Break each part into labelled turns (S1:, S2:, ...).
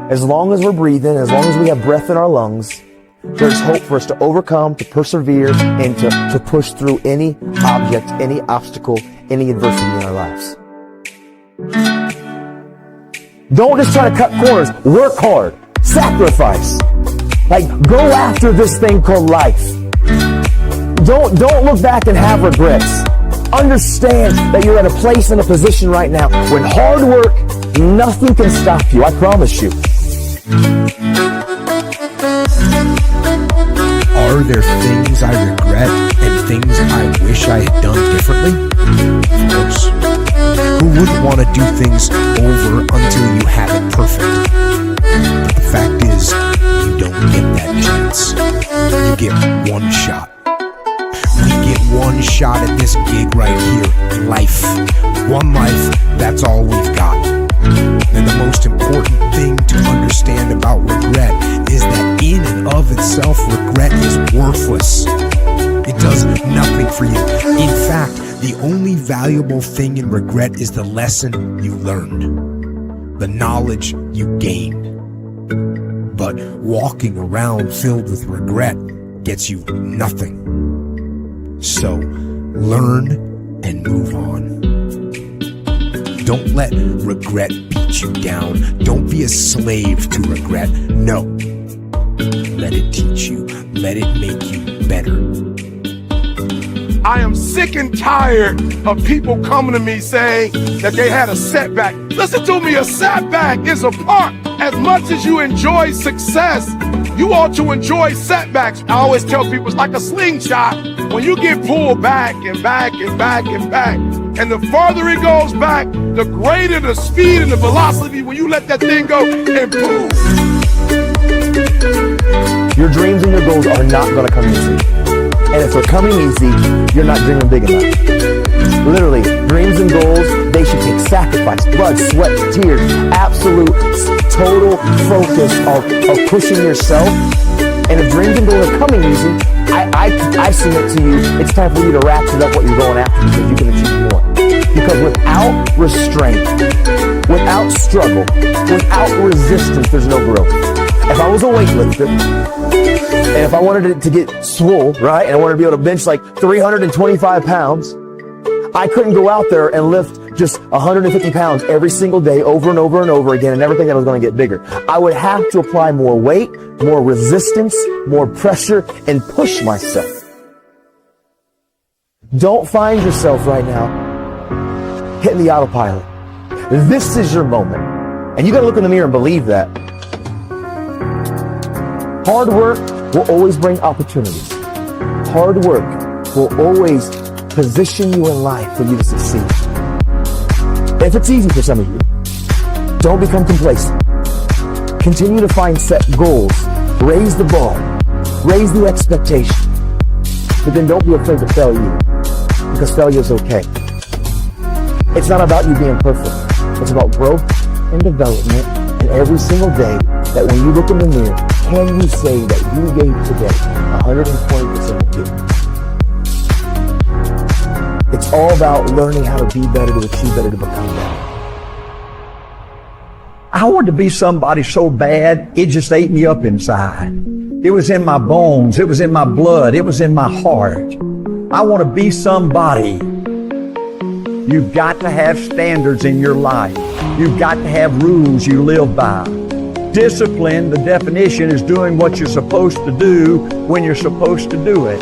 S1: As long as we're breathing, as long as we have breath in our lungs, there's hope for us to overcome, to persevere, and to push through any object, any obstacle, any adversity in our lives. Don't just try to cut corners. Work hard. Sacrifice. Like, go after this thing called life. Don't look back and have regrets. Understand that you're at a place and a position right now when hard work, nothing can stop you. I promise you.
S2: Are there things I regret and things I wish I had done differently? Of course. Who wouldn't want to do things over until you have it perfect? But the fact is, you don't get that chance. You get one shot. We get one shot at this gig right here. Life. One life, that's all we've got. And the most important thing to understand about regret is that in and of itself, regret is worthless. It does nothing for you. In fact, the only valuable thing in regret is the lesson you learned, the knowledge you gained. But walking around filled with regret gets you nothing. So learn and move on. Don't let regret beat you down. Don't be a slave to regret. No. Let it teach you. Let it make you better.
S3: I am sick and tired of people coming to me saying that they had a setback. Listen to me, a setback is a part. As much as you enjoy success, you ought to enjoy setbacks. I always tell people it's like a slingshot. When you get pulled back and back and back and back, and the farther it goes back, the greater the speed and the velocity when you let that thing go, and boom.
S1: Your dreams and your goals are not going to come easy. And if they're coming easy, you're not dreaming big enough. Literally, dreams and goals, they should take sacrifice, blood, sweat, tears, absolute, total focus of pushing yourself. And if dreams and goals are coming easy, I submit to you, it's time for you to ratchet up what you're going after because you can achieve more. Because without restraint, without struggle, without resistance, there's no growth. If I was a weightlifter, and if I wanted it to get swole, right, and I wanted to be able to bench like 325 pounds, I couldn't go out there and lift just 150 pounds every single day over and over and over again and never think that I was going to get bigger. I would have to apply more weight, more resistance, more pressure, and push myself. Don't find yourself right now hitting the autopilot. This is your moment. And you got to look in the mirror and believe that. Hard work will always bring opportunities. Hard work will always position you in life for you to succeed. If it's easy for some of you, don't become complacent. Continue to find set goals. Raise the bar. Raise the expectation. But then don't be afraid to fail you, because failure is okay. It's not about you being perfect. It's about growth and development. And every single day that when you look in the mirror, can you say that you gave today 120% of you? It's all about learning how to be better, to achieve better, to become better.
S4: I wanted to be somebody so bad, it just ate me up inside. It was in my bones. It was in my blood. It was in my heart. I want to be somebody. You've got to have standards in your life. You've got to have rules you live by. Discipline, the definition, is doing what you're supposed to do when you're supposed to do it.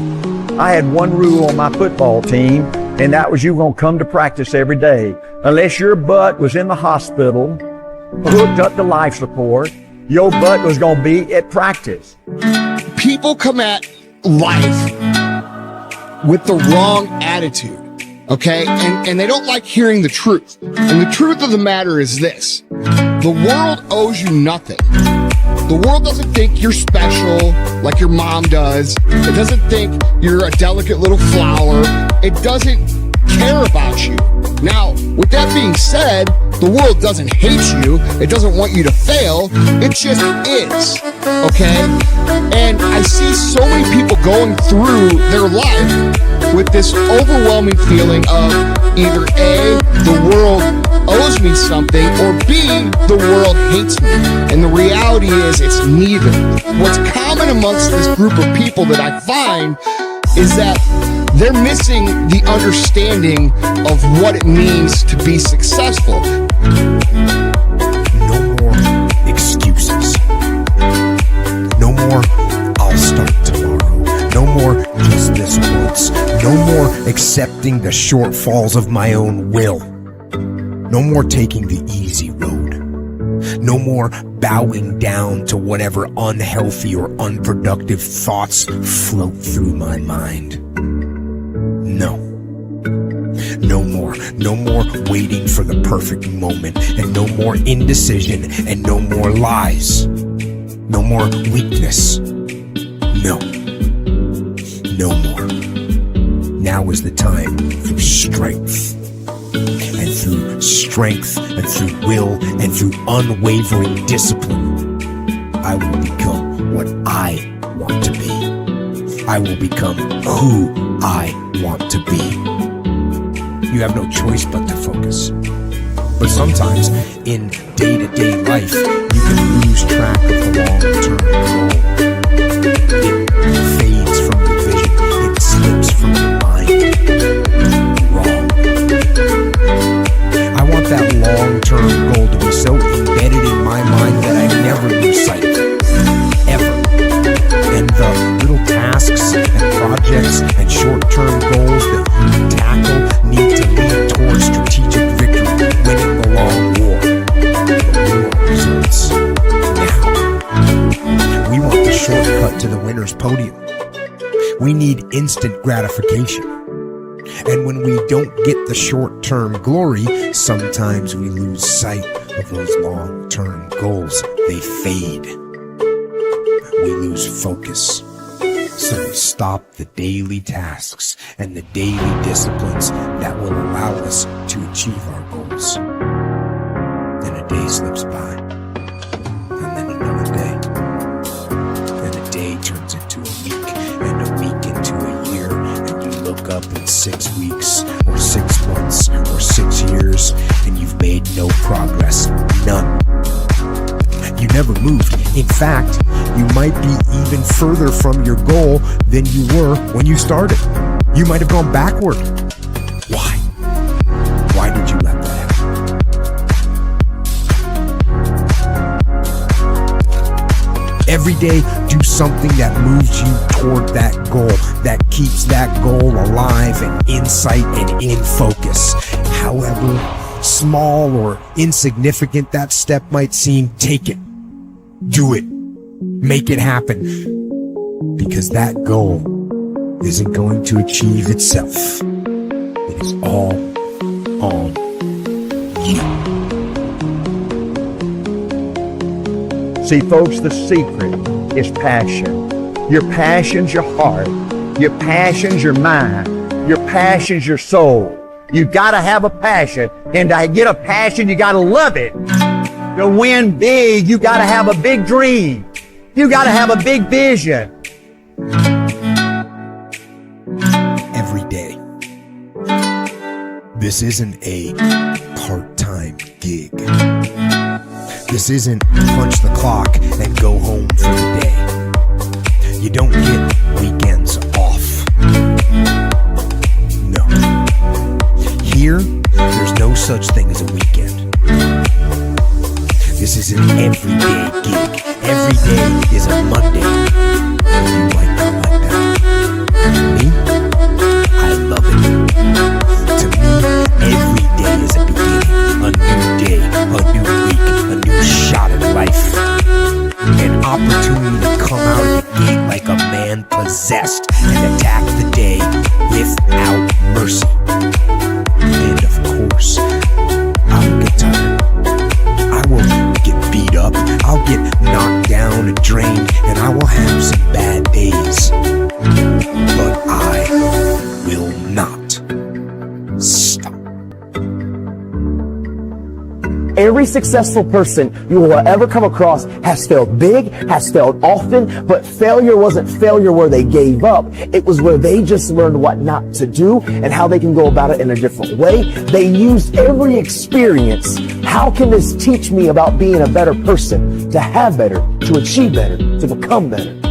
S4: I had one rule on my football team, and that was you were going to come to practice every day. Unless your butt was in the hospital, hooked up to life support, your butt was going to be at practice.
S5: People come at life with the wrong attitude, okay? And they don't like hearing the truth. And the truth of the matter is this. The world owes you nothing. The world doesn't think you're special like your mom does. It doesn't think you're a delicate little flower. It doesn't care about you. Now, with that being said, the world doesn't hate you. It doesn't want you to fail. It just is, okay? And I see so many people going through their life with this overwhelming feeling of either A, the world owes me something, or B, the world hates me. And the reality is it's neither. What's common amongst this group of people that I find is that they're missing the understanding of what it means to be successful.
S2: No more excuses. No more, I'll start tomorrow. No more, just this once. No more accepting the shortfalls of my own will. No more taking the easy road. No more bowing down to whatever unhealthy or unproductive thoughts float through my mind. No. No more. No more waiting for the perfect moment, and no more indecision, and no more lies. No more weakness. No. No more. Now is the time for strength. And through strength, and through will, and through unwavering discipline, I will become what I want to be. I will become who I want to be. You have no choice but to focus. But sometimes, in day-to-day life, you can lose track of the long-term goal. It fades from your vision. It slips from your mind. Wrong. I want that long-term goal to be so embedded in my mind that I never lose sight of it. Ever. And the little tasks and projects and short-term goals that you tackle need to lead towards strategic victory, winning the long war. We want results now. We want the shortcut to the winner's podium. We need instant gratification. And when we don't get the short-term glory, sometimes we lose sight of those long-term goals. They fade. We lose focus. So we stop the daily tasks and the daily disciplines that will allow us to achieve our goals. Then a day slips by, and then another day. Then a day turns into a week, and a week into a year, and you look up in 6 weeks, or 6 months, or 6 years, and you've made no progress. None. You never moved. In fact, you might be even further from your goal than you were when you started. You might have gone backward. Why? Why did you let that happen? Every day, do something that moves you toward that goal, that keeps that goal alive and in sight and in focus. However small or insignificant that step might seem, take it. Do it. Make it happen. Because that goal isn't going to achieve itself. It is all on you.
S4: See, folks, the secret is passion. Your passion's your heart. Your passion's your mind. Your passion's your soul. You gotta have a passion. And to get a passion, you gotta love it. To win big, you gotta have a big dream. You gotta have a big vision.
S2: Every day. This isn't a part-time gig. This isn't punch the clock and go home for the day. You don't get weekends off. No. Here, there's no such thing as a weekend. This is an everyday gig. Every day is a Monday. You might not like that. Me? I love it. To me, every day is a beginning. A new day, a new week, a new shot at life. An opportunity to come out of the gate like a man possessed and attack the day without mercy. And of course, I'll get tired. I will get beat up, I'll get knocked down and drained, and I will have
S1: Every successful person you will ever come across has failed big, has failed often, but failure wasn't failure where they gave up. It was where they just learned what not to do and how they can go about it in a different way. They used every experience. How can this teach me about being a better person, to have better, to achieve better, to become better?